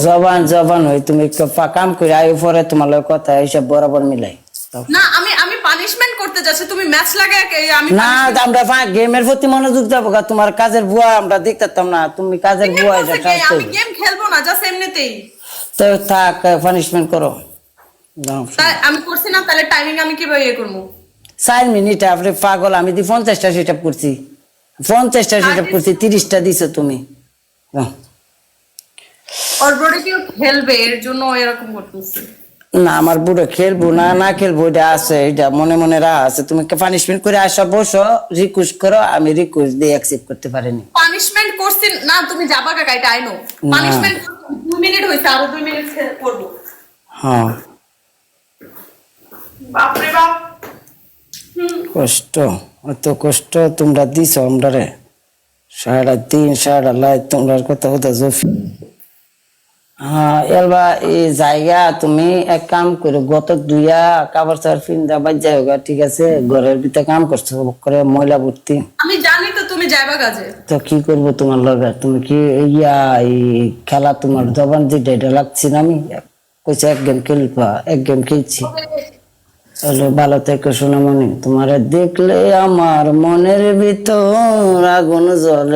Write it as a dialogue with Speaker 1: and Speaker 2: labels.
Speaker 1: জবান জবান হই তুমি একটু কাম করে আই পরে তোমার লগে কথা হিসাব বরাবর মিলাই
Speaker 2: না আমি আমি পানিশমেন্ট করতে যাচ্ছি, তুমি ম্যাচ লাগায় আমি
Speaker 1: না আমরা গেমের প্রতি মনোযোগ দেবো গা, তোমার কাজের বুয়া আমরা দেখতাম না, তুমি কাজের বুয়া এটা কাজ
Speaker 2: আমি গেম খেলবো না, জাস্ট এমনিতেই।
Speaker 1: তো থাক পানিশমেন্ট করো।
Speaker 2: তাই আমি করছি না, তাহলে টাইমিং আমি কিভাবে ইয়ে করবো?
Speaker 1: 4 মিনিট আপনি পাগল, আমি 50টা সেটআপ করছি, 50টা সেটআপ করছি, 30টা দিছো তুমি।
Speaker 2: অলরেডি কেউ খেলবে এর জন্য এরকম করতেছে।
Speaker 1: না আমার বুড়ো খেলবো না না খেলবো এটা আছে, এটা মনে মনে রাহ আছে, তুমি পানিশমেন্ট করে আসা বসো, রিকোয়েস্ট করো, আমি রিকোয়েস্ট দিয়ে অ্যাকসেপ্ট করতে পারিনি।
Speaker 2: পানিশমেন্ট করছি না, তুমি যাবা কাকা, এটা আই নো। পানিশমেন্ট 2 মিনিট হইছে, আরো 2 মিনিট করব।
Speaker 1: হ্যাঁ
Speaker 2: বাপ রে বাপ,
Speaker 1: কষ্ট, অত কষ্ট তোমরা দিছো আমরারে, 3.5 সাড়া লাই তোমরা কথা কথা জফি। হ্যাঁ এলবা এই জায়গা তুমি এক কাম করো, গত দুইয়া কাপড় চাপড় ফিন্দা বাজ যাই হোক, ঠিক আছে, ঘরের ভিতরে কাম করছো করে ময়লা ভর্তি।
Speaker 2: আমি জানি তো তুমি যাইবা কাজে।
Speaker 1: তো কি করবো তোমার লগে, তুমি কি ইয়া এই খেলা তোমার জবান যেটা এটা লাগছে না, আমি কইছি 1 গেম খেলবা, 1 গেম খেলছি। চলো ভালো থেকো সোনামণি, তোমারে দেখলে আমার মনের ভিতর আগুন জ্বলে।